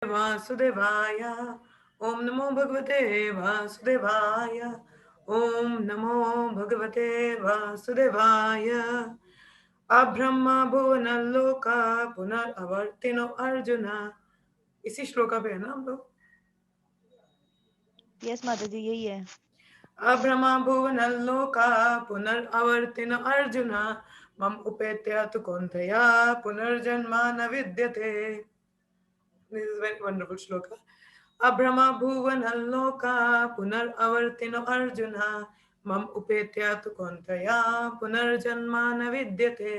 वासुदेवाय। ओम नमो भगवते वासुदेवाय। ओम नमो भगवते वासुदेवाय। अब्रह्मा भुवन लोका पुनर्वर्तिनो अर्जुन। इसी श्लोका पे है ना हम लोग? यस माता जी, यही है। अभ्रमा भुवन लोका पुनर्वर्तिन अर्जुन मम उपेत्य तु कौन्तेय पुनर्जन्मा न विद्यते। This is very wonderful shloka. अभ्रमा भुवन लोका पुनर्वर्तिन अर्जुन मम उपेत्य तु कौन्तेय पुनर्जन्मा न विद्यते।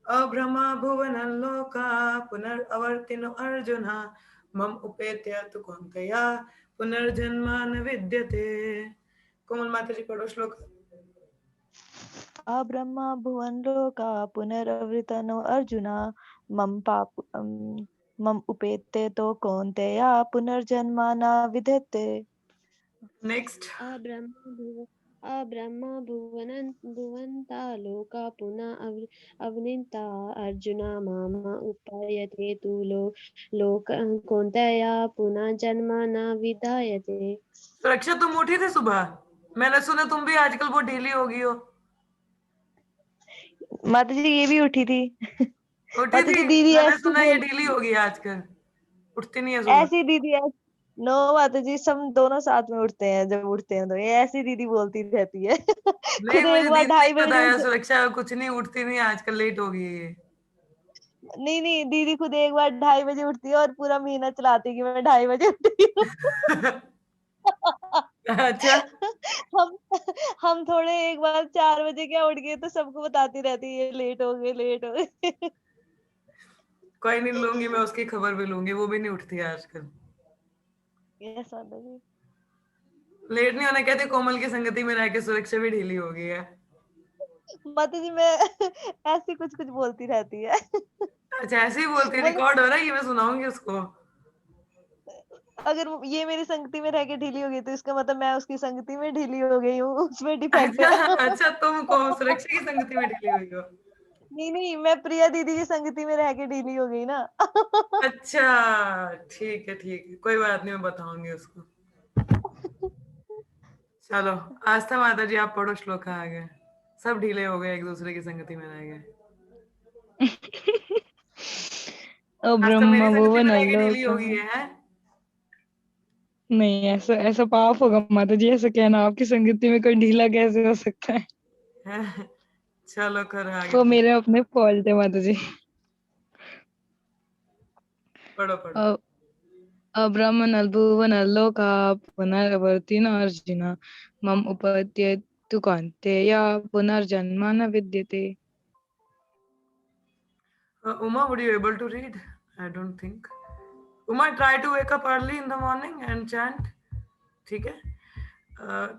अभ्रमा भुवन लोका पुनर्वर्तिन अर्जुन मम उपेत्य तु कौन्तेय पुनर्जन्मा न विद्यते। कोमल माता जी पढ़ो श्लोक। अब्रह्मा भुवन लोका पुनरावृतनो अर्जुना मम पाप मम उपेत्य तो कौन्तेय पुनर्जन्मा न विद्यते। नेक्स्ट। अब्रह्मा भुवन्ता लोका पुनः अवनीता अर्जुना माम उपायते तु लोक कौन्तेय पुनः जन्म न विद्यते। सुरक्षा तुम उठी थी सुबह? मैंने सुना तुम भी आजकल बहुत ढीली हो गई हो। माता जी ये भी उठी थी। उठी माता थी? जी दीदी मैंने ऐसी सुना ये बोल ढीली हो गई आजकल, उठती नहीं है सुबह। ऐसी दीदी नो माता जी, सब दोनों साथ में उठते हैं, जब उठते हैं तो ये ऐसी दीदी बोलती रहती है। नहीं, खुद मुझे एक बार दीदी ने 2:30 बजे बताया उठ सुरक्षा कुछ नहीं उठती नहीं आजकल, लेट हो गई है ये। नहीं नहीं, दीदी खुद एक बार 2:30 बजे उठती है और पूरा महीना चलाती है कि मैं 2:30 बजे उठी हूँ। अच्छा। हम हम थोड़े एक बार 4 बजे क्या उठ गए तो सबको बताती रहती है, ये लेट हो गए, लेट हो गए। कोई नहीं, लूंगी मैं उसकी खबर भी लूंगी, वो भी नहीं उठती है आजकल। यस माता जी। लेट नहीं होना कहते, कोमल की संगति में रह के सुरक्षा भी ढीली हो गई है। माता जी मैं ऐसी कुछ कुछ बोलती रहती है। अच्छा, ऐसे ही बोलती, बोले रिकॉर्ड हो रहा है ये, मैं सुनाऊंगी उसको। अगर ये मेरी संगति में रह के ढीली हो गई तो इसका मतलब मैं उसकी संगति में ढीली हो गई हूँ, उसमें डिपेंड अच्छा है। अच्छा, तुम सुरक्षा की संगति में ढीली हुई हो? नहीं नहीं, मैं प्रिया दीदी की संगति में रह के ढीली हो गई ना। अच्छा, ठीक है ठीक है, कोई बात नहीं, मैं बताऊंगी उसको। चलो, आस्था माता जी आप पढ़ो श्लोक आगे। सब ढीले हो गए, एक दूसरे की संगति में रह गए। ओ आस्था मेरी ब्रह्मा संगति में भुवन रह के ढीली लोका। हो गई है? नहीं, ऐसा ऐसा पाप होगा माता जी, ऐसा कहना। आपकी संगति में कोई ढीला कैसे हो सकता है? हैं? चलो करो आगे। वो मेरे अपने फॉल्ट है माता जी। पढ़ो पढ़ो। अब्रह्मन् भुवनलोका पुनरावर्तिन अर्जुन मम उपद्ये तु कौन्तेय पुनर्जन्म न विद्यते। Uma, would you able to read? I don't think. Uma, try to wake up early in the morning and chant. ठीक है?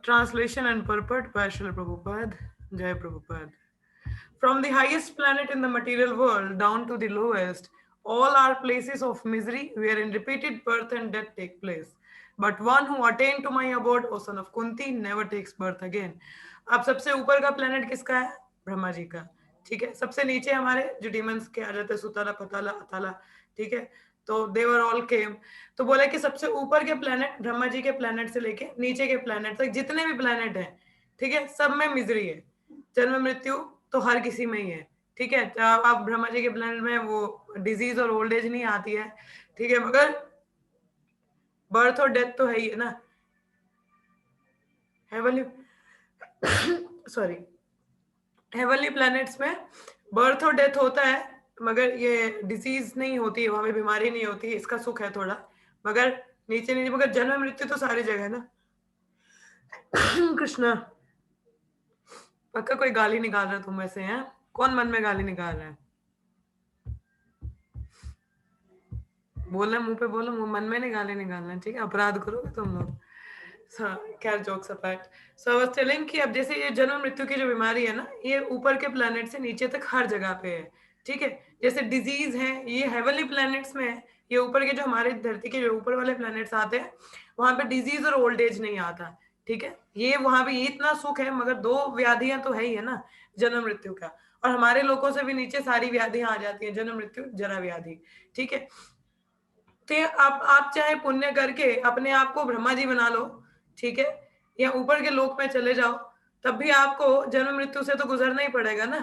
Translation and purport by Srila Prabhupada. Jai Prabhupada. From the highest planet in the material world down to the lowest, all are places of misery wherein repeated birth and death take place. But one who attained to my abode, O son of Kunti, never takes birth again. अब सबसे ऊपर का planet किसका है? ब्रह्मा जी का। ठीक है, सबसे नीचे हमारे जो डीमंस के आ जाते हैं, सुताला, पताला, अताला। ठीक है, तो देवर ऑल केम। तो बोला कि सबसे ऊपर के प्लेनेट, ब्रह्मा जी के प्लेनेट से लेके नीचे के प्लेनेट तक जितने भी प्लेनेट हैं, ठीक है, सब में मिजरी है। जन्म मृत्यु तो हर किसी में ही है। ठीक है, अब ब्रह्मा जी के प्लेनेट में वो डिजीज और ओल्ड एज नहीं आती है। ठीक है, मगर बर्थ और डेथ तो है ही है ना। हेवनली सॉरी, हेवनली प्लैनेट्स में बर्थ और डेथ होता है, मगर ये डिजीज नहीं होती है, वहां पे बीमारी नहीं होती है, इसका सुख है थोड़ा। मगर नीचे नहीं, मगर जन्म मृत्यु तो सारी जगह है ना। कृष्णा, पक्का कोई गाली निकाल रहा है तुम में से? हैं कौन मन में गाली निकाल रहा है? बोलना मुंह पे बोलो, मुंह मन में नहीं गाली निकालना। ठीक है, अपराध करोगे तुम लोग। खैर, jokes apart. So I was telling कि अब जैसे ये जन्म मृत्यु की जो बीमारी है ना, ये ऊपर के प्लैनेट से नीचे तक हर जगह पे है। ठीक है, जैसे डिजीज है ये हेवनली प्लैनेट्स में है। ये ऊपर के जो हमारे धरती के जो ऊपर वाले प्लैनेट्स आते हैं, वहां पे डिजीज और ओल्ड एज नहीं आता। ठीक है, ये वहां पे ये इतना सुख है, मगर दो व्याधियां तो है ही है ना, जन्म मृत्यु का। और हमारे लोगों से भी नीचे सारी व्याधियां आ जाती है, जन्म मृत्यु जरा व्याधि। ठीक है, तो आप चाहे पुण्य करके अपने आप को ब्रह्मा जी बना लो, ठीक है, या ऊपर के लोक में चले जाओ, तब भी आपको जन्म मृत्यु से तो गुजरना ही पड़ेगा ना।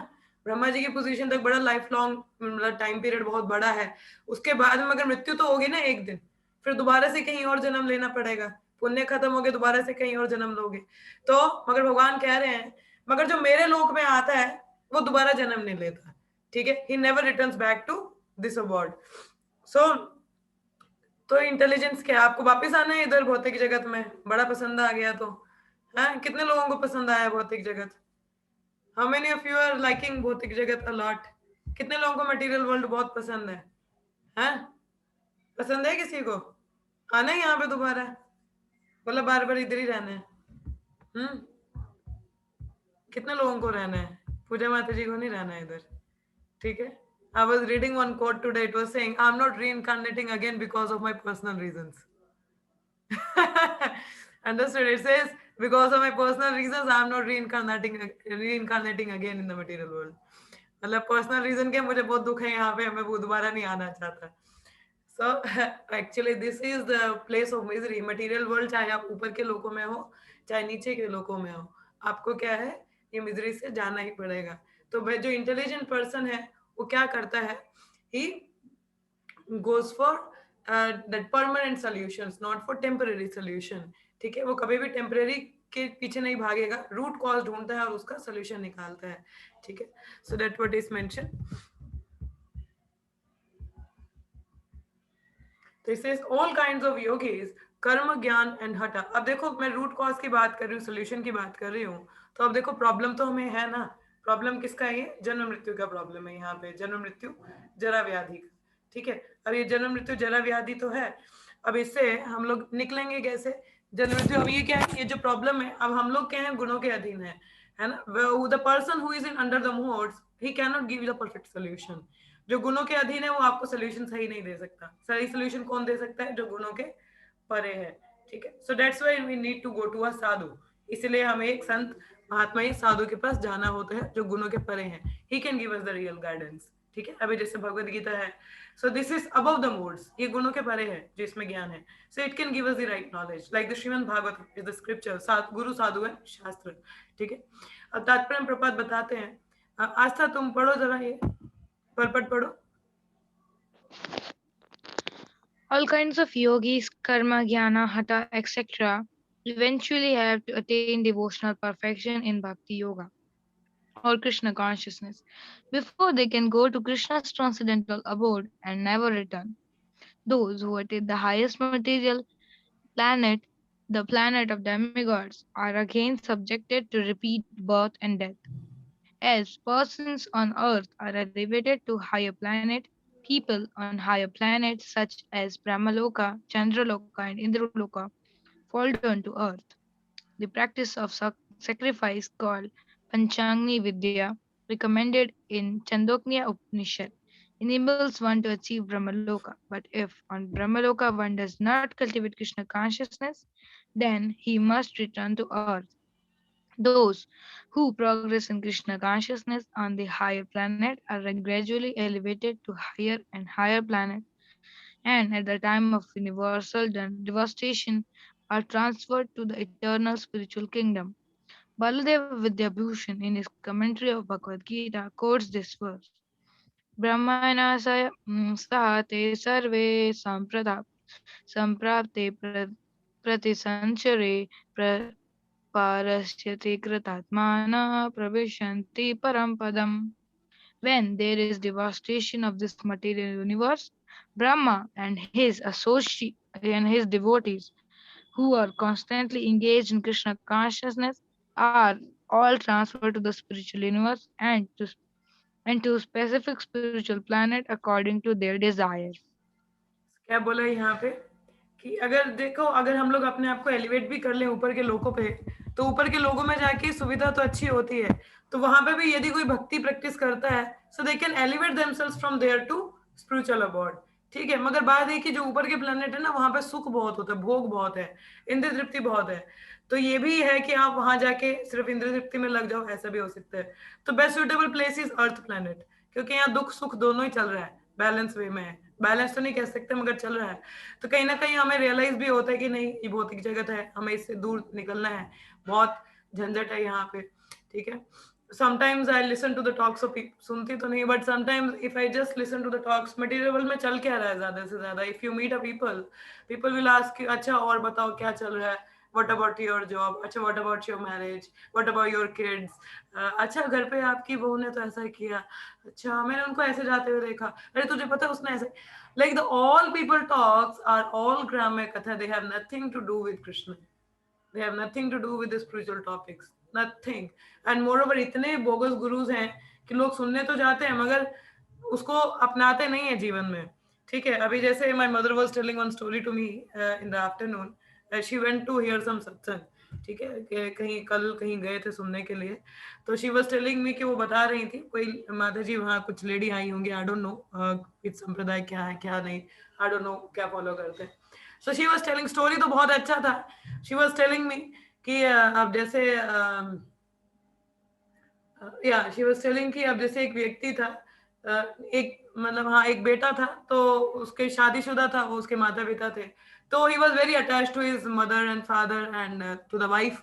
ब्रह्मा जी की पोजीशन तक बड़ा लाइफ लॉन्ग, मतलब टाइम पीरियड बहुत बड़ा है। उसके बाद में अगर मृत्यु तो होगी ना एक दिन, फिर दोबारा से कहीं और जन्म लेना पड़ेगा। पुण्य खत्म हो गए, दोबारा से कहीं और जन्म लोगे। तो मगर भगवान कह रहे हैं, मगर जो मेरे लोक में आता है वो दोबारा जन्म नहीं लेता, ठीक है, he never returns back to this world. So तो इंटेलिजेंस क्या, आपको वापस आना है इधर भौतिक जगत में, बड़ा पसंद आ गया तो, हाँ, कितने लोगों को पसंद आया भौतिक जगत? How many of you are liking भौतिक जगत अ लॉट? कितने लोगों को मटेरियल वर्ल्ड बहुत पसंद है? हैं? पसंद है किसी को आना है यहाँ पे दोबारा, मतलब बार बार इधर ही रहना है? कितने लोगों को रहना है? पूजा माता जी को नहीं रहना है इधर, ठीक है। I was reading one quote today. It was saying, I'm not reincarnating again because of my personal reasons. Understood? It says, because of my personal reasons, I'm not reincarnating again in the material world. मतलब personal reason के मुझे बहुत दुख है यहाँ पे, मैं वो दोबारा नहीं आना चाहता। So actually this is the place of misery. Material world, चाहे आप ऊपर के लोकों में हो चाहे नीचे के लोकों में हो, आपको क्या है, ये मिजरी से जाना ही पड़ेगा। तो भाई जो इंटेलिजेंट पर्सन है वो क्या करता है, ही goes for that permanent solutions, not for temporary solution, ठीक है। वो कभी भी टेम्परेरी के पीछे नहीं भागेगा, रूट कॉज ढूंढता है और उसका सोल्यूशन निकालता है, ठीक है। So that what is mention. तो it says all kinds of yogis karma gyan and हठा। अब देखो मैं रूट कॉज की बात कर रही हूँ, सोल्यूशन की बात कर रही हूँ, तो अब देखो प्रॉब्लम तो हमें है ना। प्रॉब्लम किसका है? ये जन्म मृत्यु का प्रॉब्लम है यहाँ पे, जन्म मृत्यु जरा व्याधि का, ठीक है। अब ये जन्म मृत्यु जरा व्याधि तो है, अब इससे हम लोग निकलेंगे कैसे? जन्म मृत्यु, अब ये क्या है, ये जो प्रॉब्लम है, अब हम लोग क्या है, गुणों के अधीन है ना। The person who is in under the modes, he can not give the perfect solution. जो गुणों के अधीन है वो आपको सोल्यूशन सही नहीं दे सकता। सही सोल्यूशन कौन दे सकता है? जो गुणों के परे है, ठीक है। So that's why we need to go to a sadhu. इसलिए हमें एक संत महात्मा ही साधु के पास जाना होता है जो गुणों के परे हैं। He can give us the real guidance, ठीक है। अभी जैसे भगवद गीता है, so this is above the modes, ये गुणों के परे है जो इसमें ज्ञान है। So it can give us the right knowledge, like the Shrimad Bhagavat is the scripture. गुरु साधु है शास्त्र, ठीक है। अब तात्पर्य प्रपात बताते हैं। आस्था तुम पढ़ो जरा, ये परपट पढ़ो। All kinds of yogis, karma, jnana, hatha, etc., eventually have to attain devotional perfection in bhakti yoga or Krishna consciousness before they can go to Krishna's transcendental abode and never return. Those who attain the highest material planet, the planet of demigods, are again subjected to repeat birth and death. As persons on earth are elevated to higher planet, people on higher planets such as Brahmaloka, Chandraloka, and Indraloka fall down to earth. The practice of sacrifice called Panchagni Vidya, recommended in Chandognya Upanishad, enables one to achieve Brahmaloka. But if on Brahmaloka one does not cultivate Krishna consciousness, then he must return to earth. Those who progress in Krishna consciousness on the higher planet are gradually elevated to higher and higher planets, and at the time of universal devastation are transferred to the eternal spiritual kingdom. Baladeva Vidyabhushan in his commentary of Bhagavad Gita quotes this verse. Brahmana sahate sarve samprapte pratisanchare parasyate kritatmana pravishanti parampadam. When there is devastation of this material universe, Brahma and his devotees, who are constantly engaged in Krishna consciousness, are all transferred to the spiritual universe and to specific spiritual planet according to their desires. क्या बोला यहाँ पे कि अगर देखो, अगर हम लोग अपने आप को एलिवेट भी कर लें ऊपर के लोगों पे, तो ऊपर के लोगों में जाके सुविधा तो अच्छी होती है, तो वहां पे भी यदि कोई भक्ति प्रैक्टिस करता है, so they can elevate themselves from there to spiritual abode, ठीक है। मगर बात है कि जो ऊपर के प्लेनेट है ना, वहां पे सुख बहुत होता है, भोग बहुत है, इंद्र तृप्ति बहुत है। तो ये भी है कि आप वहां जाके सिर्फ इंद्र तृप्ति में लग जाओ, ऐसा भी हो सकता है। तो best suitable place is earth planet, क्योंकि यहाँ दुख सुख दोनों ही चल रहा है, बैलेंस वे में है, बैलेंस तो नहीं कह सकते मगर चल रहा है। तो कहीं ना कहीं हमें रियलाइज भी होता है कि नहीं ये भौतिक जगत है, हमें इससे दूर निकलना है, बहुत झंझट है यहाँ पे, ठीक है। Sometimes I listen to the talks of, सुनती तो नहीं but sometimes if I just listen to the talks, material में चल क्या रहा है ज्यादा से ज्यादा, if you meet a people, people will ask you अच्छा और बताओ क्या चल रहा है, व्हाट अबाउट योर जॉब, अच्छा what about your marriage, what about your kids, अच्छा घर पे आपकी बहू ने तो ऐसा किया, अच्छा मैंने उनको ऐसे जाते हुए देखा, अरे तुझे पता है उसने ऐसे, like the all people talks are all grammar katha, they have nothing to do with Krishna, they have nothing to do with the spiritual topics, nothing, and moreover इतने बोगस गुरुज हैं कि लोग सुनने तो जाते हैं मगर उसको अपनाते नहीं है जीवन में, ठीक है। अभी जैसे my mother was telling one story to me in the afternoon, she went to hear some satsang, ठीक है, कि कहीं कल कहीं गए थे सुनने के लिए, तो शी वॉज टेलिंग मी कि वो बता रही थी कोई माता जी वहाँ कुछ लेडी आई होंगी, आई डोंट नो इस संप्रदाय क्या है क्या नहीं, आई डोंट नो क्या फॉलो करते हैं। So she was telling, story तो बहुत अच्छा था, शी वॉज टेलिंग मी कि अब जैसे या शी वॉज टेलिंग कि अब जैसे एक व्यक्ति था, एक मतलब हाँ एक बेटा था, तो उसके शादीशुदा था, वो उसके माता पिता थे, तो he was very attached to his mother and father and to the wife,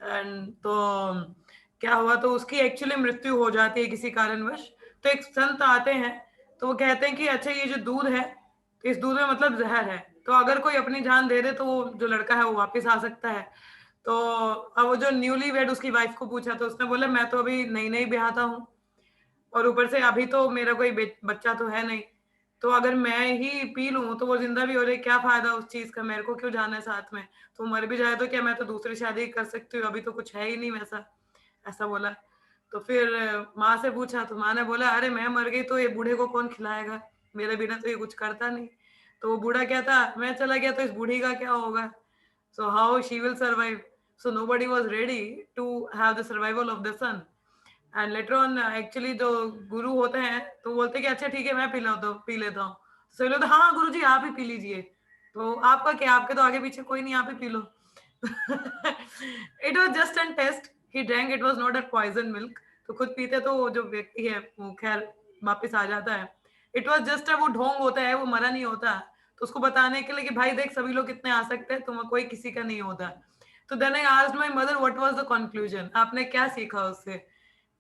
and तो क्या हुआ, तो उसकी एक्चुअली मृत्यु हो जाती है किसी कारणवश, तो एक संत आते हैं, तो वो कहते हैं कि अच्छा ये जो दूध है, तो इस दूध में मतलब जहर है, तो अगर कोई अपनी जान दे दे तो वो जो लड़का है वो वापस आ सकता है। तो अब वो जो न्यूली वेड उसकी वाइफ को पूछा, तो उसने बोला मैं तो अभी नई नई ब्याहता हूँ, और ऊपर से अभी तो मेरा कोई बच्चा तो है नहीं, तो अगर मैं ही पी लूं तो वो जिंदा भी हो रही, क्या फायदा उस चीज का, मेरे को क्यों जाना है साथ में, तो मर भी जाए तो क्या, मैं तो दूसरी शादी कर सकती हूँ, अभी तो कुछ है ही नहीं वैसा, ऐसा बोला। तो फिर माँ से पूछा, तो माँ ने बोला अरे मैं मर गई तो ये बूढ़े को कौन खिलाएगा, मेरे बिना तो ये कुछ करता नहीं। तो वो बूढ़ा कहता मैं चला गया तो इस बूढ़ी का क्या होगा, so how she will survive, so nobody was ready to have the survival of the son, and later on actually जो गुरु होते हैं तो बोलते हैं कि अच्छा ठीक है मैं पी लेता हूँ, तो सभी लोग हाँ गुरु जी आप ही पी लीजिए, तो आपका क्या, आपके तो आगे पीछे कोई नहीं, आप ही पी लो। It was just an test, he drank, it was not a poison milk, तो खुद पीते तो वो जो व्यक्ति है वो खैर वापिस आ जाता है, इट वॉज जस्ट वो ढोंग होता है, वो मरा नहीं होता, तो उसको बताने के लिए कि भाई देख सभी लोग कितने आ सकते हैं, तुम कोई किसी का नहीं होता। तो then I asked my mother what was the conclusion, आपने क्या सीखा उससे,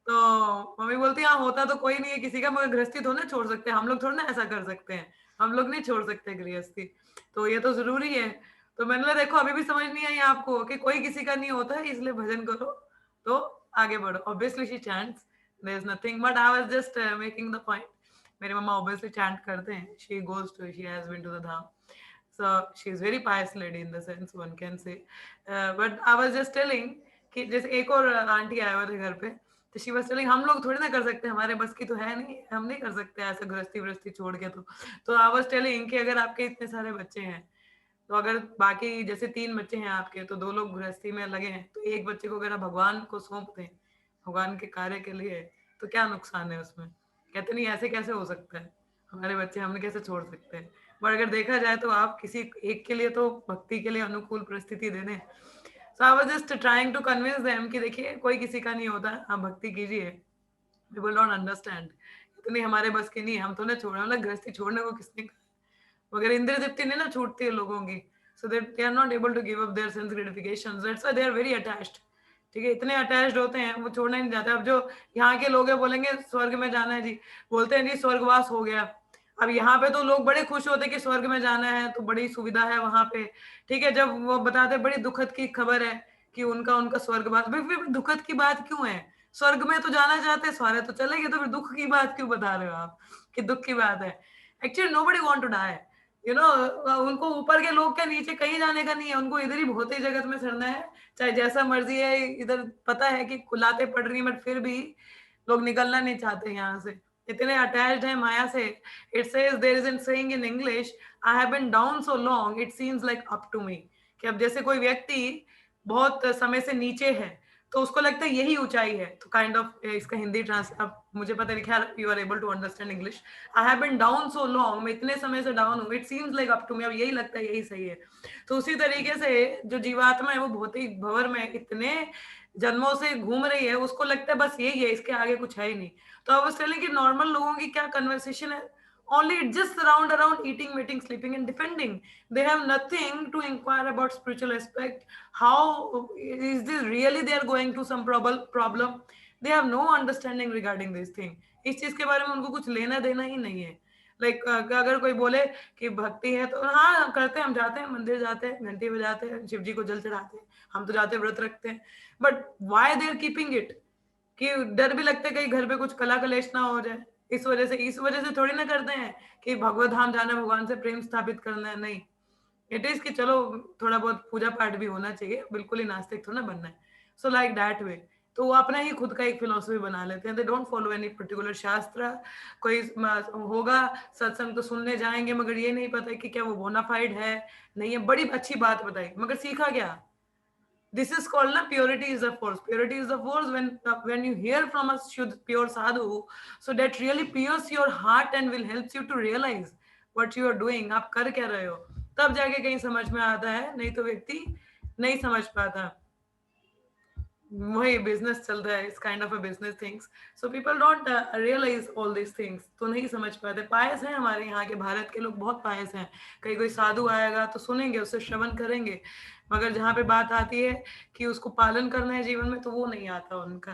तो मम्मी बोलती हाँ होता तो कोई नहीं है किसी का, मगर गृहस्थी थोड़ा ना छोड़ सकते हैं हम लोग, थोड़ा ना ऐसा कर सकते हैं, हम लोग नहीं छोड़ सकते गृहस्थी, तो ये तो जरूरी है। तो मैंने बोला देखो अभी भी समझ नहीं आई आपको कि कोई किसी का नहीं होता है, इसलिए भजन करो तो आगे बढ़ो। Obviously she chants, there is nothing, but I was just making the point, मेरी मम्मा ऑब्वियसली चैंट करते हैं, she goes to, she has been to the dham, so she is very pious lady in the sense one can say, but I was just telling कि जैसे एक और aunty आए हुए थे घर पे, तो शी was telling हम लोग थोड़ी ना कर सकते, हमारे बस की तो है नहीं, हम नहीं कर सकते ऐसा गृहस्थी वृहस्थी छोड़ के, तो I was telling कि अगर आपके इतने सारे बच्चे हैं, तो अगर बाकी जैसे 3 बच्चे हैं आपके, तो 2 लोग गृहस्थी में लगे हैं, तो एक बच्चे को अगर आप भगवान को सौंप दें भगवान के कार्य के लिए, तो क्या नुकसान है उसमें, कहते नहीं ऐसे कैसे हो सकता है, हमारे बच्चे हमने कैसे छोड़ सकते हैं, पर अगर देखा जाए तो आप किसी एक के लिए तो भक्ति के लिए अनुकूल परिस्थिति दे दें। So I was just trying to convince them कि देखिए कोई किसी का नहीं होता, आप भक्ति कीजिए, वी विल नॉट अंडरस्टैंड, इतनी हमारे बस की नहीं, हम तो ना छोड़े, मतलब गृहस्थी छोड़ने को किसने कहा, मगर इंद्र दीप्ति नहीं ना छूटती है लोगों की, so that they are not able to give up their sense gratifications, that's why they are very attached, ठीक है, इतने अटैच्ड होते हैं वो छोड़ना ही नहीं चाहते। अब जो यहाँ के लोग हैं बोलेंगे स्वर्ग में जाना है जी, बोलते हैं जी स्वर्गवास हो गया, अब यहाँ पे तो लोग बड़े खुश होते हैं कि स्वर्ग में जाना है तो बड़ी सुविधा है वहां पे, ठीक है, जब वो बताते बड़ी दुखद की खबर है कि उनका उनका स्वर्गवास, फिर दुखद की बात क्यों है, स्वर्ग में तो जाना चाहते हैं, सारे तो चले गए, तो फिर दुख की बात क्यों बता रहे हो आप कि दुख की बात है, actually nobody want to die, you know, उनको ऊपर के लोग क्या नीचे कहीं जाने का नहीं है, उनको इधर ही भौतिक जगत में चढ़ना है, चाहे जैसा मर्जी है, इधर पता है कि कुलाते पड़ रही है बट फिर भी लोग निकलना नहीं चाहते यहाँ से, इतने अटैच्ड है माया से। It says there is an saying in English, I have been down so long it seems like up to me, कि अब जैसे कोई व्यक्ति बहुत समय से नीचे है तो उसको लगता है यही ऊंचाई है, तो काइंड ऑफ इसका हिंदी ट्रांस, अब मुझे पता नहीं, ख्याल you are able to understand English, I have been down so long, मैं इतने समय से डाउन हूँ, it seems like up to me, अब यही लगता है यही सही है। तो उसी तरीके से जो जीवात्मा है वो भौतिक भंवर में इतने जन्मों से घूम रही है, उसको लगता है बस यही है, इसके आगे कुछ है ही नहीं। तो अब उस तरह की नॉर्मल लोगों की क्या कन्वर्सेशन है, only it's just around eating, meeting, sleeping and defending. They have nothing to inquire about spiritual aspect. How is this really they are going to some problem? They have no understanding regarding this thing. इस चीज के बारे में उनको कुछ लेना देना ही नहीं है. लाइक अगर कोई बोले कि भक्ति है तो हाँ करते हैं, हम जाते हैं मंदिर, जाते हैं घंटी बजाते हैं, शिव जी को जल चढ़ाते हैं, हम तो जाते हैं व्रत रखते हैं, but why they are keeping it? कि डर भी लगता है कहीं घर पे कुछ कला कलेश ना हो जाए, इस वजह से थोड़ी ना करते हैं कि भगवत धाम जाना, भगवान से प्रेम स्थापित करना है. नहीं, इट इज कि चलो थोड़ा बहुत पूजा पाठ भी होना चाहिए, बिल्कुल ही नास्तिक थोड़ा ना बनना है. सो लाइक दैट वे तो वो अपना ही खुद का एक फिलोसफी बना लेते हैं. They don't follow any particular शास्त्र. कोई होगा सत्संग तो सुनने जाएंगे, मगर ये नहीं पता कि क्या वो बोनाफाइड है नहीं है. बड़ी अच्छी बात बताई, मगर सीखा क्या? This is called na purity is the force. Purity is the force when you hear from a Shuddh, pure sadhu, so that really pierces your heart and will helps you to realize what you are doing. आप कर क्या रहे हो, तब जाके कहीं समझ में आता है, नहीं तो व्यक्ति नहीं समझ पाता. वही बिजनेस चल रहा है, इस kind of a business things. So people don't realise all this things, तो नहीं समझ पाते. पायस हैं हमारे यहाँ के, भारत के लोग बहुत पायस हैं. कहीं कोई साधु आएगा तो सुनेंगे, उससे श्रवण करेंगे, मगर जहाँ पे बात आती है कि उसको पालन करना है जीवन में, तो वो नहीं आता उनका.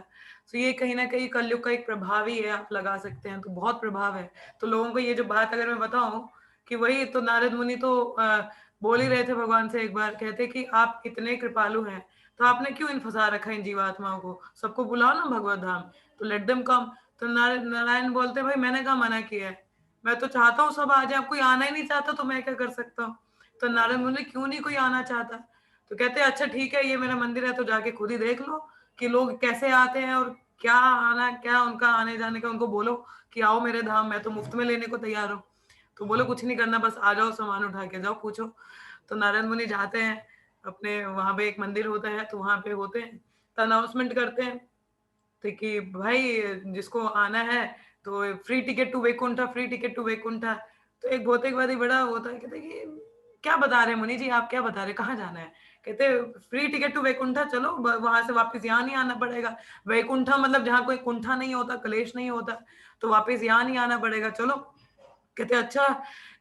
तो ये कहीं ना कहीं कलयुग का एक प्रभाव ही है, आप लगा सकते हैं, तो बहुत प्रभाव है. तो लोगों को ये जो बात अगर मैं बताऊं कि वही तो नारद मुनि तो बोल ही रहे थे भगवान से एक बार, कहते कि आप इतने कृपालु हैं, तो आपने क्यों इन फंसा रखा है इन जीवात्माओं को, सबको बुलाओ ना भगवत धाम, तो लेट देम कम. तो नारायण बोलते भाई मैंने कहा मना किया है, मैं तो चाहता हूँ सब आ जाए, आप कोई आना ही नहीं चाहता तो मैं क्या कर सकता हूँ. तो नारायण बोले क्यों नहीं कोई आना चाहता? तो कहते अच्छा ठीक है, ये मेरा मंदिर है तो जाके खुद ही देख लो कि लोग कैसे आते हैं और क्या आना, क्या उनका आने जाने का. उनको बोलो कि आओ मेरे धाम, मैं तो मुफ्त में लेने को तैयार हूँ. तो बोलो कुछ नहीं करना, बस आ जाओ, सामान उठा के जाओ, पूछो. तो नारायण मुनि जाते हैं अपने, वहां पे एक मंदिर होता है, तो वहां पे होते हैं, तो अनाउंसमेंट करते हैं तो कि भाई जिसको आना है तो free ticket to Vaikuntha, free ticket to Vaikuntha. तो एक भौतिकवादी बड़ा होता है, कहते कि क्या बता रहे हैं मुनि जी, आप क्या बता रहे हैं, कहाँ जाना है? कहते फ्री टिकट टू वैकुंठा, चलो वहां से वापस यहाँ नहीं आना पड़ेगा. वैकुंठा मतलब जहाँ कोई कुंठा नहीं होता, कलेश नहीं होता, तो वापस यहाँ नहीं आना पड़ेगा, चलो. कहते अच्छा,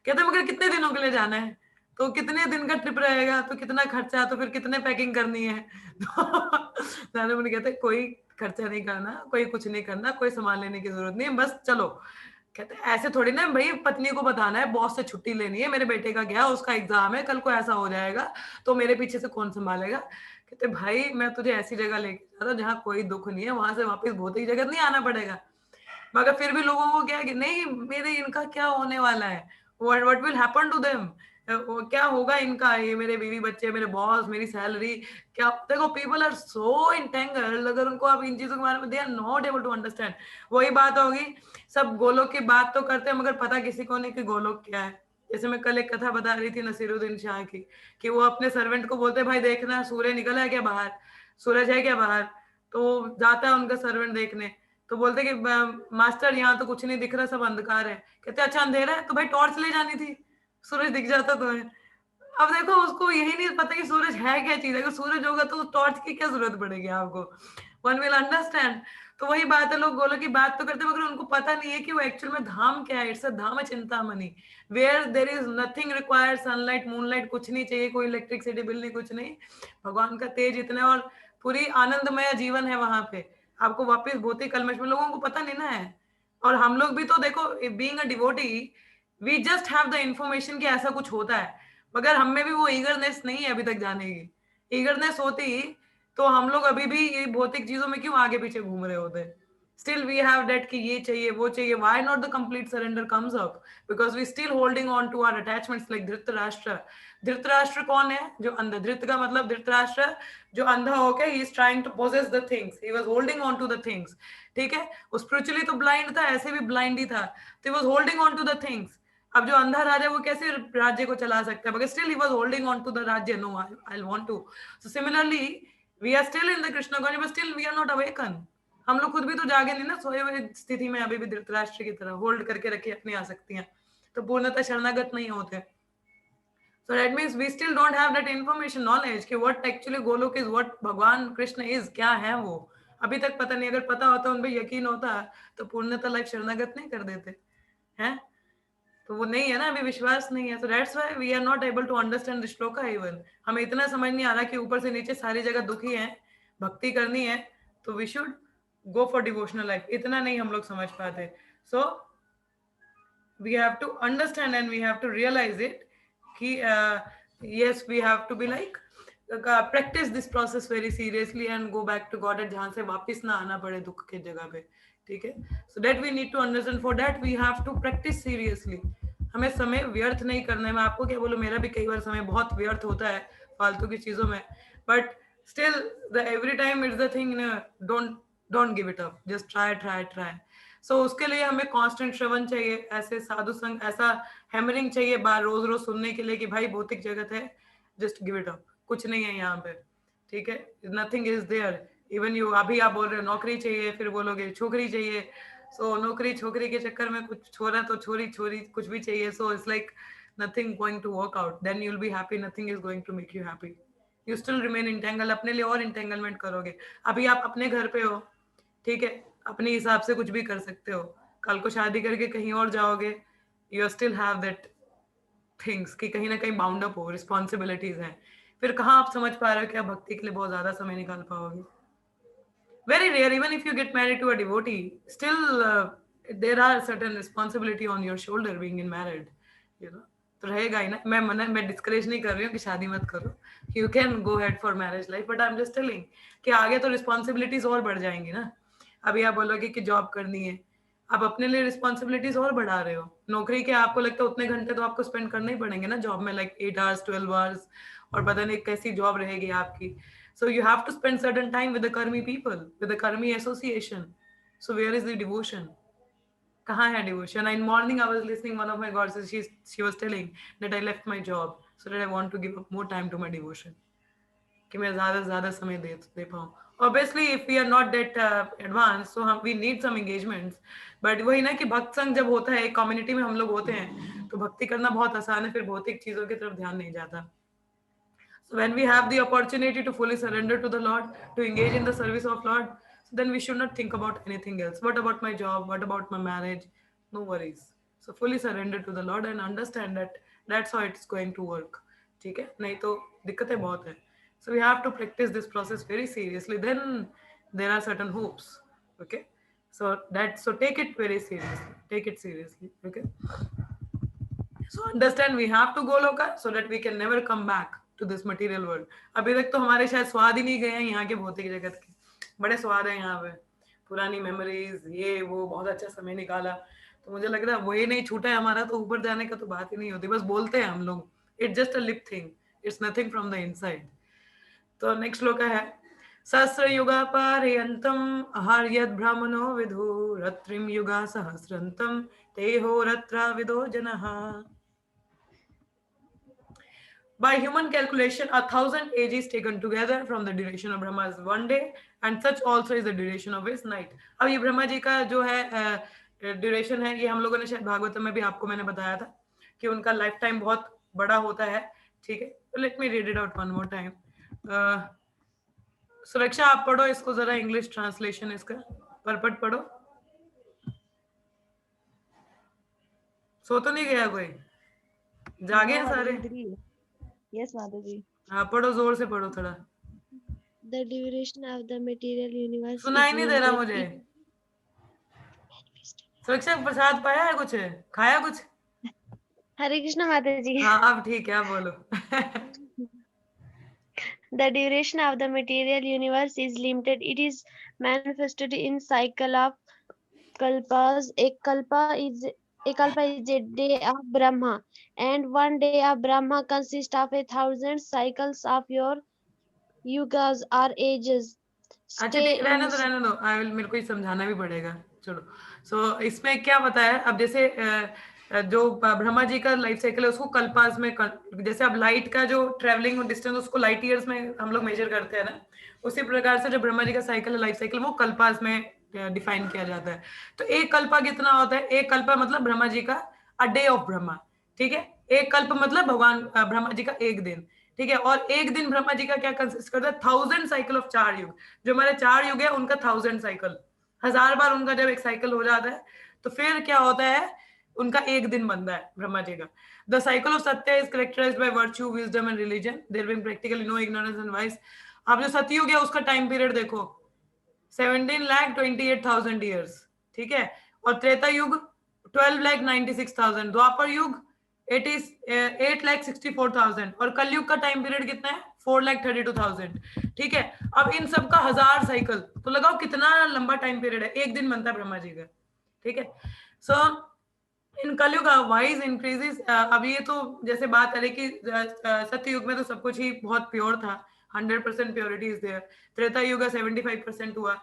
कहते मगर कितने दिनों के लिए जाना है? तो कितने दिन का ट्रिप रहेगा, तो कितना खर्चा, तो फिर कितने पैकिंग करनी है? तो नारद मुनि कहते कोई खर्चा नहीं करना, कोई कुछ नहीं करना, कोई सामान लेने की जरूरत नहीं है, बस चलो. कहते ऐसे थोड़ी ना भाई, पत्नी को बताना है, बॉस से छुट्टी लेनी है, मेरे बेटे का गया, उसका एग्जाम है, कल को ऐसा हो जाएगा तो मेरे पीछे से कौन संभालेगा? कहते भाई मैं तुझे ऐसी जगह लेके जा रहा हूँ जहाँ कोई दुख नहीं है, वहां से वापस भौतिक जगत नहीं आना पड़ेगा. मगर फिर भी लोगों को क्या कि नहीं मेरे इनका क्या होने वाला है, what will happen to them, क्या होगा इनका, ये मेरे बीवी बच्चे, मेरे बॉस, मेरी सैलरी, क्या. देखो पीपल आर सो इंटेंगल्ड, अगर उनको आप इन चीजों के बारे में, they are not able to understand. वही बात होगी, सब गोलोक की बात तो करते हैं, मगर पता किसी को नहीं कि गोलोक क्या है. जैसे मैं कल एक कथा बता रही थी नसीरुद्दीन शाह की, कि वो अपने सर्वेंट को बोलते भाई देखना सूर्य निकला है क्या बाहर, सूरज है क्या बाहर. तो जाता है उनका सर्वेंट देखने, तो बोलते कि मास्टर यहाँ तो कुछ नहीं दिख रहा, सब अंधकार है. कहते अच्छा अंधेरा है, तो भाई टॉर्च ले जानी थी, सूरज दिख जाता तो है. अब देखो उसको यही नहीं पता कि सूरज है क्या चीज है, अगर सूरज होगा तो टॉर्च की क्या जरूरत पड़ेगी आपको. One will understand. तो वही बात है, लोग गोलोक की बात तो करते हैं, मगर उनको पता नहीं है कि वो एक्चुअल में धाम क्या है. It's a dham Chintamani, where there is nothing required, sunlight moonlight कुछ नहीं चाहिए, कोई इलेक्ट्रिसिटी बिल नहीं, कुछ नहीं. भगवान का तेज इतना, और पूरी आनंदमय जीवन है वहां पे. आपको वापस भौतिक कलमश में, लोगों को पता नहीं ना है. और हम लोग भी तो देखो, being a devotee, we just have the information कि ऐसा कुछ होता है, मगर हम में भी वो ईगरनेस नहीं है अभी तक जाने की. ईगरनेस होती तो हम लोग अभी भी ये भौतिक चीजों में क्यों आगे पीछे घूम रहे होते. स्टिल वी हैव दैट कि ये चाहिए वो चाहिए. Why not the complete surrender comes up? Because we still holding on to our attachments like Dhritarashtra. Dhritarashtra कौन है? जो अंधा. धृत का मतलब धृतराष्ट्र, जो अंधा होके he is trying to possess the things, he was holding on to the things. ठीक है, वो स्पिरिचुअली तो ब्लाइंड था, ऐसे भी ब्लाइंड ही था, तो he was holding on to the things. अब जो अंधा राजा वो कैसे राज्य को चला सकता है, मगर still he was holding on to the rajya. No, I want to. So similarly we are still in the Krishna conscious, but still we are not awaken. हम लोग खुद भी तो जागे नहीं ना, सोए हुए स्थिति में अभी भी धृतराष्ट्र की तरह होल्ड करके रखी अपनी आसक्तियां, तो पूर्णतः शरणागत नहीं होते. So that means we still don't have that information knowledge कि what actually Golok is, what भगवान कृष्ण is, क्या है वो, अभी तक पता नहीं. अगर पता होता, उन पे यकीन होता, तो पूर्णतः लाइफ शरणागत नहीं कर देते हैं. तो वो नहीं है ना, अभी विश्वास नहीं है. So that's why we are not able to understand the shloka even. हमें इतना समझ नहीं आ रहा कि ऊपर से नीचे सारी जगह दुखी है, भक्ति करनी है, तो we should go for devotional life. इतना नहीं हम लोग समझ पाते. So we have to understand and we have to realize it कि yes, we have to be like practice this process very seriously and go back to God, जहाँ से वापस ना आना पड़े दुख के जगह पे. ठीक है. So that we need to understand. For that we have to practice seriously. हमें समय व्यर्थ नहीं करना है. मैं आपको क्या बोलूं, मेरा भी कई बार समय बहुत व्यर्थ होता है फालतू की चीजों में, but still the every time it's the thing, don't give it up, just try. So उसके लिए हमें कांस्टेंट श्रवण चाहिए, ऐसे साधु संग, ऐसा हैमरिंग चाहिए बार रोज रोज सुनने के लिए कि भाई भौतिक जगत है, जस्ट गिव इट अप, कुछ नहीं है यहाँ पे. ठीक है. Nothing is there. Even you, अभी आप बोल रहे हो नौकरी चाहिए, फिर बोलोगे छोकरी चाहिए. सो नौकरी छोकरी के चक्कर में कुछ छोरा तो छोरी कुछ भी चाहिए. So it's like nothing going to work out. Then you will be happy. Nothing is going to make you happy. You still remain entangled. अपने लिए और इंटेंगलमेंट करोगे. अभी आप अपने घर पे हो, ठीक है, अपने हिसाब से कुछ भी कर सकते हो. कल को शादी करके कहीं और जाओगे, you still have that things कि कहीं ना कहीं बाउंड अप हो, रिस्पॉन्सिबिलिटीज हैं. फिर कहाँ आप समझ पा रहे हो कि आप भक्ति के लिए बहुत ज्यादा समय निकाल पाओगे. Very rare. Even if you get married to a devotee, still there are certain responsibility on your shoulder being in married, you know. तो रहेगा ही ना. मैं डिस्करेज नहीं कर रही हूँ कि शादी मत करो. You can go ahead for marriage life, but I'm just telling कि आगे तो रिस्पॉन्सिबिलिटीज और बढ़ जाएंगी ना. अभी आप बोलोगे कि जॉब करनी है, आप अपने लिए रिस्पॉन्सिबिलिटीज और बढ़ा रहे हो. नौकरी के आपको लगता है उतने घंटे तो आपको स्पेंड करने ही पड़ेंगे ना जॉब में, लाइक 8 hours 12 hours, और पता नहीं कैसी जॉब रहेगी आपकी. So you have to spend certain time with the Karmi people, with the Karmi association. So where is the devotion? कहाँ है devotion? In morning I was listening one of my goddesses. She was telling that I left my job so that I want to give up more time to my devotion. कि मैं ज़्यादा से ज़्यादा समय दे पाऊँ. Obviously, if we are not that advanced, so we need some engagements. But वही ना कि भक्त संग जब होता है, एक community में हम लोग होते हैं, तो भक्ति करना बहुत आसान है. फिर भौतिक चीजों की तरफ ध्यान नहीं जाता. So when we have the opportunity to fully surrender to the Lord, to engage in the service of Lord, so then we should not think about anything else. What about my job? What about my marriage? No worries. So fully surrender to the Lord and understand that that's how it's going to work. ठीक है. नहीं तो दिक्कतें बहुत हैं. So we have to practice this process very seriously. Then there are certain hopes. Okay. So take it very seriously. Take it seriously. Okay. So understand we have to go Loka so that we can never come back to this material world. अभी तक तो हमारे शायद स्वाद ही नहीं गए हैं यहाँ के भौतिक जगत के. बड़े स्वाद है यहाँ पे, पुरानी मेमोरीज, ये वो, बहुत अच्छा समय निकाला. तो मुझे लग रहा है वही नहीं छूटा है हमारा, तो ऊपर जाने का तो बात ही नहीं होती. बस बोलते हैं हम लोग. It's just a lip thing. It's nothing from the inside. तो नेक्स्ट श्लोक है सहस्र युगा पारयन्तम् आहार्यद् ब्राह्मणो विदु रत्रिं युगा सहस्रन्तम् तेहो रत्रा विदो जनः. By human calculation, 1,000 ages taken together from the duration of Brahma's one day, and such also is the duration of his night. अब ये ब्रह्मा जी का जो है ड्यूरेशन है, ये हम लोगों ने शायद भागवतम में भी आपको मैंने बताया था कि उनका लाइफ टाइम बहुत बड़ा होता है. ठीक है. Let me read it out one more time. सुरक्षा आप पढ़ो इसको जरा, इंग्लिश ट्रांसलेशन इसका. परपट पढ़ो. सो तो नहीं गया कोई? जागे हैं सारे? Yes, Mataji. हाँ पढ़ो, जोर से पढ़ो थोड़ा. The duration of the material universe. सुनाई नहीं दे रहा मुझे. सुरक्षा प्रसाद पाया है कुछ? खाया कुछ? हरे कृष्णा माता जी. हाँ अब ठीक है, आप बोलो. The duration of the material universe is limited. It is manifested in cycle of kalpas. A kalpa is a day of Brahma, and one day of Brahma consists of 1,000 cycles of your yugas or ages. अच्छा ठीक, रहने दो. I will, मेरे को ये समझाना भी पड़ेगा. चलो. सो इसमें क्या बताया, अब जैसे जो ब्रह्मा जी का लाइफ साइकिल है उसको कल्पास में, जैसे अब लाइट का जो ट्रेवलिंग डिस्टेंस उसको लाइट ईयर्स में हम लोग मेजर करते हैं ना, उसी प्रकार से जो ब्रह्मा जी का साइकिल है, लाइफ साइकिल, वो कल्पास में डिफाइन किया जाता है. तो एक कल्पा कितना होता है? एक कल्पा मतलब ब्रह्मा जी का अ डे ऑफ ब्रह्मा. ठीक है. एक कल्प मतलब भगवान ब्रह्मा जी का एक दिन. ठीक है. और एक दिन ब्रह्मा जी का क्या कंसिस्ट करता है? 1,000 साइकिल ऑफ 4 युग. जो हमारे 4 युग है उनका 1,000 साइकिल, 1000 बार उनका जब एक साइकिल हो जाता है, तो फिर क्या होता है उनका एक दिन बनता है ब्रह्मा जी का. The cycle of Satya is characterized by virtue, wisdom and religion. There being practically no ignorance and vice. अब जो सतयुग है उसका टाइम पीरियड देखो 17,28,000 years, ठीक है. और त्रेता युग 12,96,000. द्वापर युग 8,64,000. और कलयुग का टाइम पीरियड कितना है 4,32,000. ठीक है. अब इन सब का 1000 साइकिल, तो लगाओ कितना लंबा टाइम पीरियड है, एक दिन बनता है ब्रह्मा जी का. ठीक है. सो इन कलयुग वाइज इंक्रीजेस. अब ये तो जैसे बात है कि सत्ययुग में तो सब कुछ ही बहुत प्योर था, 100% प्योरिटी इज देयर. त्रेता युग 75% हुआ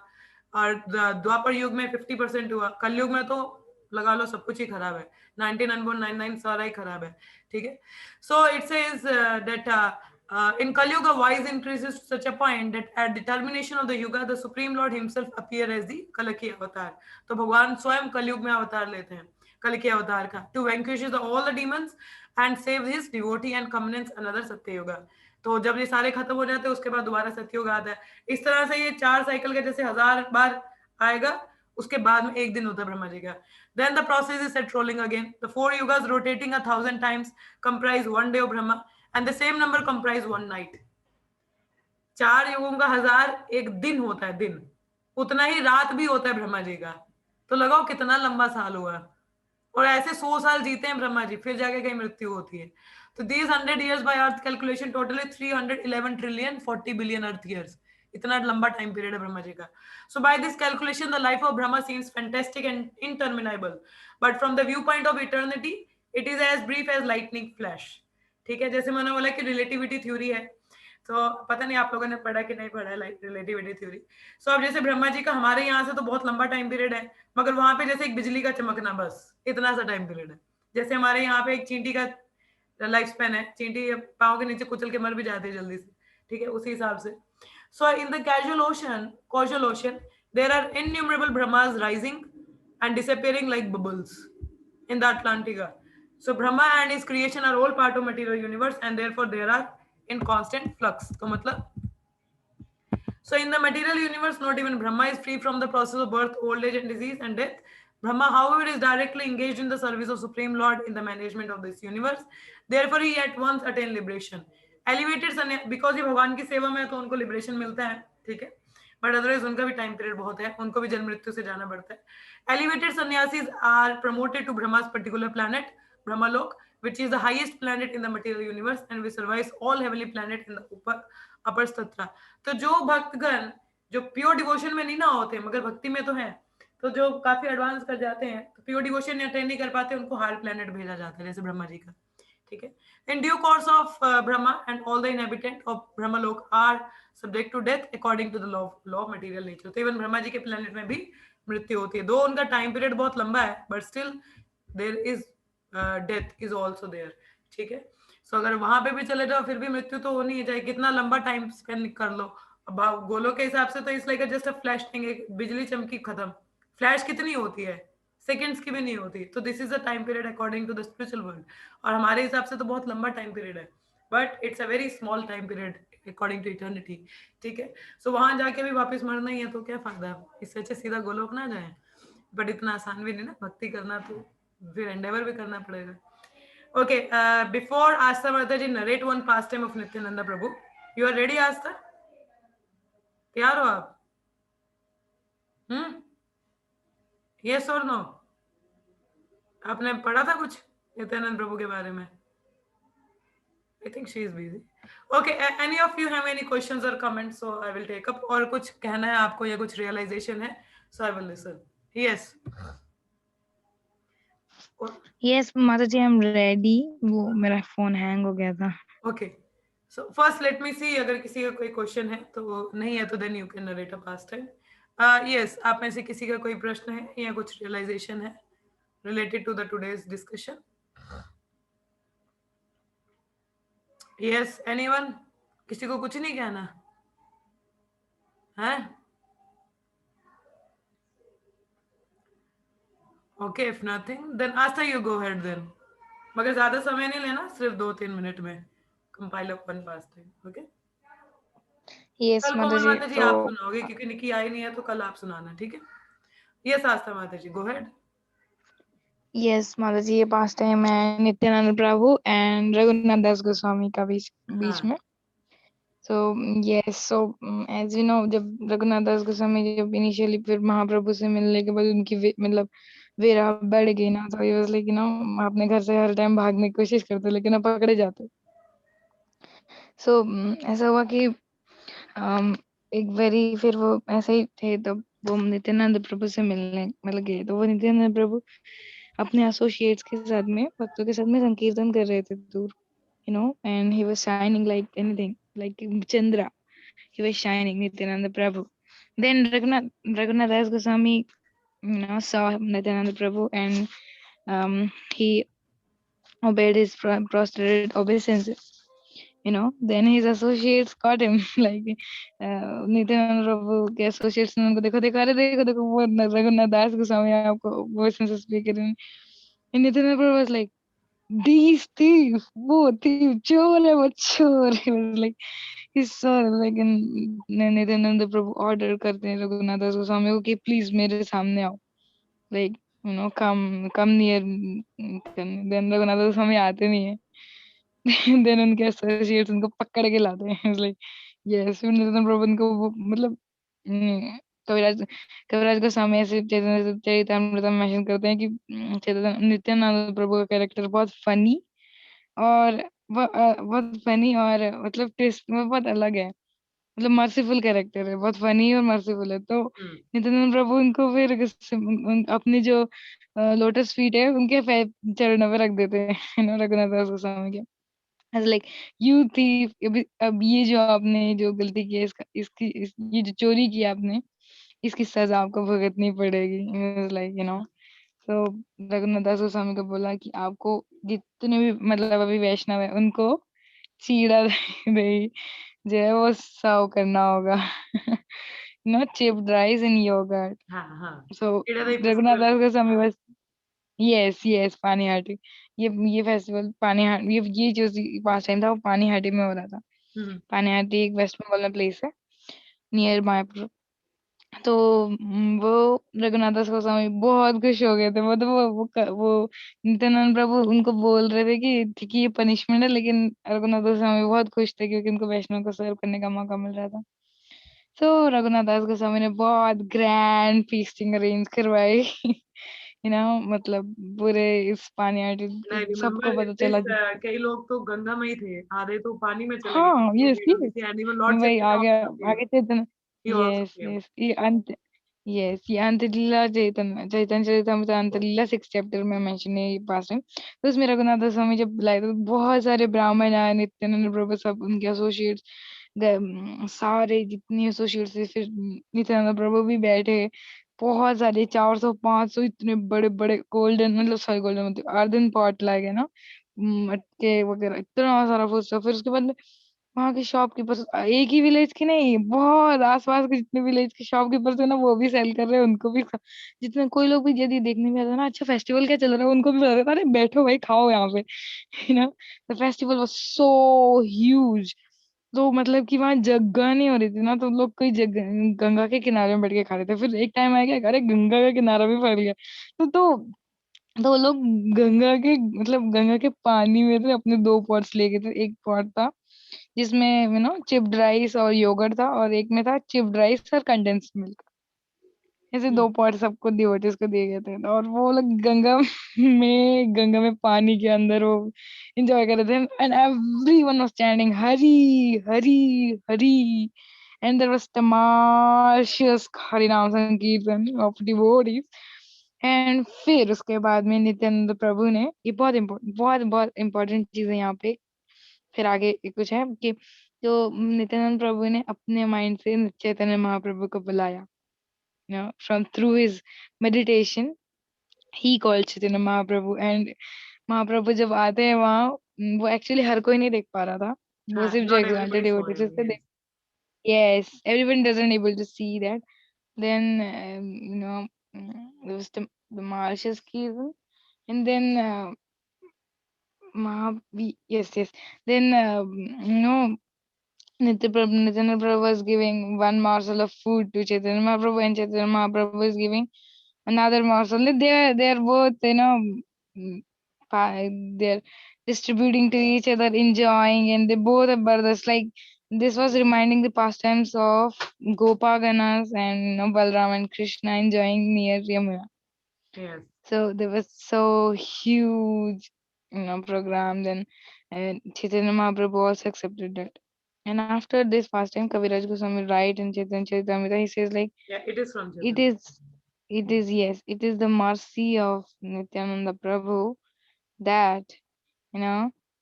और द्वापर युग में 50% हुआ. कलयुग में तो लगा लो सब कुछ ही खराब है, 99.99 सारा ही खराब है. ठीक है. So it says that in Kali-yuga, wise increases to such a point that at the termination of the yuga, the Supreme Lord himself appear as the Kalaki avatar. तो भगवान स्वयं कलयुग में अवतार लेते हैं, कल के अवतार का, to vanquish all the demons and save his devotee and commence another सत्ययुगा. तो जब ये सारे खत्म हो जाते हैं उसके बाद दोबारा सत्ययुग आता है. इस तरह से ये 4 साइकिल के जैसे 1000 बार आएगा, उसके बाद में एक दिन होता है ब्रह्मा जी का. Then the process is set rolling again. The 4 yugas rotating 1,000 times comprise one day of Brahma and the same number comprise one night. 4 युगों का 1000 एक दिन होता है, दिन. उतना ही रात भी होता है ब्रह्मा जी का. तो लगाओ कितना लंबा साल हुआ. और ऐसे 100 साल जीते हैं ब्रह्मा जी, फिर जाके कहीं मृत्यु होती है. तो these 100 years by earth calculation totally 311 trillion 40 billion earth years. इतना लंबा टाइम पीरियड है ब्रह्मा जी का. So by this calculation the life of Brahma seems fantastic and interminable, but from the viewpoint of eternity it is as brief as lightning flash. ठीक है. जैसे मैंने बोला कि रिलेटिविटी थ्योरी है, तो पता नहीं आप लोगों ने पढ़ा कि नहीं पढ़ा है रिलेटिविटी थ्योरी. सो अब जैसे ब्रह्मा जी का हमारे यहाँ से तो बहुत लंबा टाइम पीरियड है, मगर वहां पे जैसे एक बिजली का चमकना, बस इतना सा टाइम पीरियड है. जैसे हमारे यहाँ पे एक चींटी का लाइफ स्पैन है, चींटी पाँव के नीचे कुचल के मर भी जाती है जल्दी से. ठीक है. उसी हिसाब से. So in the causal ocean there are innumerable Brahmas rising and disappearing like bubbles in the Atlantica. So Brahma and his creation are all part of material universe and therefore there are in constant flux. तो मतलब, so in the material universe not even Brahma is free from the process of birth, old age and disease and death. Brahma however is directly engaged in the service of Supreme Lord in the management of this universe. Therefore he at once attain liberation. Elevated because ये भगवान की सेवा में, तो उनको liberation मिलता है. ठीक है. बट अदरवाइज उनका भी टाइम पीरियड बहुत है, उनको भी जन्म मृत्यु से जाना पड़ता है. Elevated sannyasis are promoted to Brahma's particular planet, Brahmalok, which is the highest planet in the material universe and which survives all heavenly planets in the upper statra. तो जो भक्तगण जो प्योर डिवोशन में नहीं ना होते मगर भक्ति में तो हैं, तो जो काफी एडवांस कर जाते हैं, तो प्योर डिवोशन अटेन नहीं कर पाते, उनको हायर प्लेनेट भेजा जाता है, जैसे ब्रह्मा जी का. ठीक है. In due course of Brahma and all the inhabitants of Brahmalok are subject to death according to the law of material nature. तो इवन ब्रह्मा जी के प्लेनेट में भी मृत्यु होती है. दो उनका टाइम पीरियड बहुत लंबा है, but still there is death is also there. ठीक है. सो अगर वहां पे भी चले जाओ फिर भी मृत्यु तो होनी ही चाहिए, कितना लंबा टाइम स्पेंड कर लो. अब गोलों के हिसाब से तो इस like just a flash thing, बिजली चमकी खत्म. फ्लैश कितनी होती है, सेकंड्स की भी नहीं होती. तो this is the time period according to the spiritual world. और हमारे हिसाब से तो बहुत लंबा टाइम पीरियड है, but it's a very small time period according to eternity. ठीक है. सो वहां जाके भी वापस मरना ही है, तो क्या फायदा, इससे अच्छा सीधा गोलोक ना जाए. बट इतना आसान भी नहीं ना भक्ति करना, तो फिर एंडेवर भी करना पड़ेगा. Okay, before Asta Mataji narrate one pastime of Nityananda Prabhu, you are ready, Asta? तैयार हो आप? Yes or no? आपने पढ़ा था कुछ नित्यानंद प्रभु के बारे में? I think she is busy. Okay, any of you have any questions or comments? So I will take up. और कुछ कहना है आपको या कुछ realization है? So I will listen. Yes. Yes, Mataji, I'm ready. वो मेरा फोन हैंग हो गया था. Okay. So first let me see अगर किसी का कोई क्वेश्चन है, तो नहीं है तो then you can narrate a pastime. Yes, आप में से किसी का कोई प्रश्न है या कुछ realization है related to the today's discussion? Yes, anyone? किसी को कुछ नहीं कहना है? Okay, if nothing, then Asta you go ahead then. मगर ज्यादा समय नहीं लेना, सिर्फ 2-3 मिनट में compile up one pastime. Okay? Yes, कल कोमल माता जी तो आप सुनाओगे क्योंकि निकी आई नहीं है, तो कल आप सुनाना. ठीक है. Yes, Asta माता जी, go ahead. Yes, Mataji, ये पास टाइम है नित्यानंद प्रभु एंड रघुनाथ दास गोस्वामी का बीच हाँ में. So yes, so as you know, जब रघुनाथ दास गोस्वामी जब इनिशियली फिर महाप्रभु से मिलने के बाद उनकी मतलब विरह बढ़ गई ना, तो ये वाज लाइक अपने घर से हर टाइम भागने की कोशिश करते लेकिन अब पकड़े जाते. सो ऐसा हुआ कि एक बारी फिर वो ऐसे ही थे, तो वो नित्यानंद प्रभु से मिलने मतलब गए, तो वो नित्यानंद प्रभु अपने एसोसिएट्स के साथ में भक्तों के साथ में संकीर्तन कर रहे थे दूर, and he was shining like anything, like Chandra. He was shining, Nityananda Prabhu. Then Raghunath Das Goswami, saw Nityananda Prabhu, and he obeyed his prostrated obeisances. Then his associates caught him. Like Nityananda Prabhu के associates ने उनको देखो देखो, अरे देखो देखो वो रघुनाथ दास गोस्वामी आपको obeisances पे कर रहे हैं. And Nityananda Prabhu was like, these thief, वो thief, चोर है वो चोर. He was like, he saw like Nityanand Prabhu order करते हैं रघुनाथ दास गोस्वामी को कि प्लीज मेरे सामने आओ, like come near. Then Raghunath दास गोस्वामी आते नहीं है. Then उनके एसोसिएट्स उनको पकड़ के लाते हैं. Like yes, फिर नित्यानंद प्रभु उनको वो मतलब कविराज कविराज गोस्वामी ऐसे चैतन्य चरितामृत में मेंशन करते हैं कि चैतन्य नित्यानंद प्रभु का कैरेक्टर बहुत फनी और बहुत फनी और मतलब टेस्ट में बहुत अलग है, मतलब मर्सीफुल कैरेक्टर है, बहुत फनी और मर्सीफुल है. तो नित्यानंद प्रभु उनको फिर अपनी जो लोटस फीट है उनके चरणों पे रख देते हैं रघुनाथ दास गोस्वामी के. लाइक यू थी, अब ये जो आपने जो गलती की है ये जो चोरी की आपने, इसकी सजा आपको भुगतनी पड़ेगी. लाइक तो रघुनाथ दास गोस्वामी को बोला कि आपको जितने भी मतलब अभी वैष्णव है उनको चीड़ा दही जो है वो सर्व करना होगा. चिप्ड राइस इन योगर्ट. हाँ हाँ सो चीड़ा दही रघुनाथ दास festival। गोस्वामी बस यस पानी हाटी. ये फेस्टिवल पानी हाट, ये जो पास टाइम था वो पानी हाटी में हो रहा था. पानी हाटी एक वेस्ट बंगाल में प्लेस है नियर मायापुर. तो वो रघुनाथ दास गोस्वामी बहुत खुश हो गए थे. वो तो वो नित्यानंद प्रभु उनको बोल रहे थे कि ठीक है ये पनिशमेंट है, लेकिन रघुनाथ दास गोस्वामी बहुत खुश थे क्योंकि उनको वैष्णव को सर्व करने का मौका मिल रहा था. तो रघुनाथ दास गोस्वामी ने बहुत ग्रैंड फीस्टिंग अरेंज करवाई. मतलब पूरे इस पानी आटी आई सबको रिमेम्बर पता दिस। चला. कई लोग तो गंगा में ही थे, आधे तो पानी में चले गए, हाँ उनकी यस भीड़ हो गई यस थी। एंड इवन लॉर्ड वही चैतन्य आगे also came. आगे चैतन्य. He also yes came. Yes ये अंत लीला चैतन्य चैतन्य चरितमृत अंत लीला 6 चैप्टर में मेंशन है ये पास में. तो उसमें रघुनाथ स्वामी जब बुलाए तो बहुत सारे ब्राह्मण आए, नित्यानंद प्रभु सब उनके एसोसिएट्स, सारे जितने एसोसिएट्स थे, फिर नित्यानंद प्रभु भी बैठे. बहुत सारे 400 500 इतने बड़े बड़े गोल्डन मतलब सॉरी गोल्डन मतलब अर्धन पॉट लाए ना, मटके वगैरह इतना सारा फूड स्टफ. फिर उसके बाद वहाँ के शॉपकीपर्स एक ही विलेज के नहीं, बहुत आसपास के जितने विलेज के शॉपकीपर्स है ना वो भी सेल कर रहे हैं. उनको भी जितने कोई लोग भी यदि देखने में आता है ना अच्छा फेस्टिवल क्या चल रहा है, उनको भी बता देता अरे बैठो भाई खाओ यहाँ पे. The festival was so huge. तो मतलब कि वहां जगह नहीं हो रही थी ना, तो लोग कोई जगह गंगा के किनारे में बैठ के खा रहे थे. फिर एक टाइम आ गया अरे गंगा का किनारा भी फैल गया. तो वो लोग गंगा के मतलब गंगा के पानी में थे, अपने 2 पॉट्स लेके थे. एक पॉट था जिसमें चिप्ड राइस और योगर्ट था, और एक में था चिप्ड राइस और कंडेंस्ड मिल्क. ऐसे 2 पॉट सबको डिवोटीज को दिए गए थे. और वो लोग गंगा में पानी के अंदर वो एंजॉय कर रहे थे. And everyone was chanting Hari Hari Hari. And there was tamashas Hari naam sankirtan of devotees. And फिर उसके बाद में नित्यानंद प्रभु ने, ये बहुत बहुत इम्पोर्टेंट चीज है यहाँ पे, फिर आगे एक कुछ है कि जो नित्यानंद प्रभु ने अपने माइंड से चैतन्य महाप्रभु को बुलाया. From through his meditation he called Chaitanya Mahaprabhu. And महाप्रभु जब आते हैं वहाँ वो एक्चुअली हर कोई नहीं देख पा रहा था, वो हाँ, सिर्फ जो not exalted everybody saw devotees him. थे. Yes. Yes, everyone doesn't able to see that. Then there was the Maharshas Kirtan, and then yes. Then Nityananda Prabhu was giving one morsel of food to Chaitanya Mahaprabhu, and Chaitanya Mahaprabhu is giving another morsel. They are both they're distributing to each other, enjoying, and they both are brothers. Like this was reminding the pastimes of Gopaganas and Balram and Krishna enjoying near Yamuna. Yes. So there was so huge, program. Then Chaitanya Mahaprabhu also accepted that. And after this pastime, Kaviraj Goswami write in Chaitanya Charitamrita, he says like Yeah, it is from it Chaitanya. is, yes, it is the mercy of Nityananda Prabhu that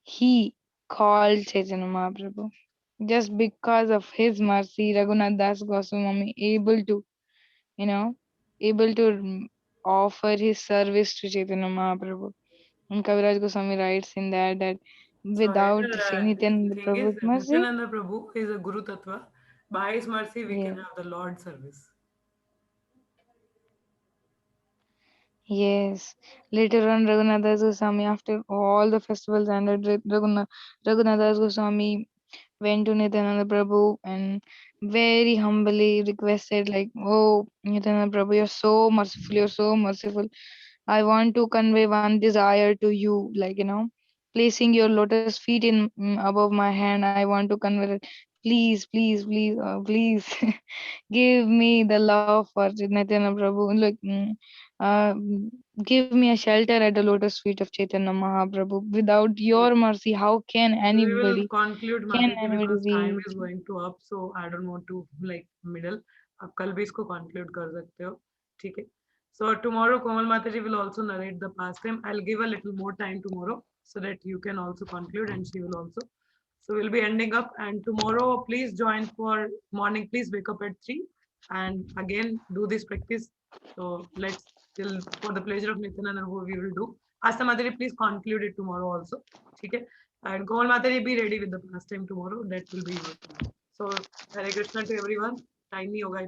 he called Chaitanya Mahaprabhu. Just because of his mercy, Raghunath Das Goswami you know, able to offer his service to Chaitanya Mahaprabhu. And Kaviraj Goswami writes in that So here, without the Nityananda thing is, Prabhu's mercy, Nityananda Prabhu is a Guru Tattva. By his mercy, we can yeah, have the Lord service. yes. Later on, Raghunath Das Goswami, after all the festivals ended, Raghunath Das Goswami went to Nityananda Prabhu and very humbly requested, like, "Oh, Nityananda Prabhu, you're so merciful, you're so merciful. I want to convey one desire to you, like, placing your lotus feet in above my hand. I want to convey it. Please, please, please, please, give me the love for Nityananda Prabhu. Like, give me a shelter at the lotus feet of Chaitanya Mahaprabhu. Without Yes. your mercy, how can We will anybody? conclude Can Mataji anybody because time reach? is going to up, so I don't want to like middle. आप कल भी इसको conclude कर सकते हो, ठीक है? So tomorrow Komal Mataji will also narrate the past time. I'll give a little more time tomorrow so that you can also conclude and she will also. So we'll be ending up and tomorrow please join for morning. Please wake up at 3 and again do this practice. So let's till for the pleasure of Nityananda who we will do. Asta Mataji, please conclude it tomorrow also. Okay? And Komal Mataji, be ready with the pastime tomorrow. That will be your tomorrow. So Hare Krishna to everyone. Time nahi hoga.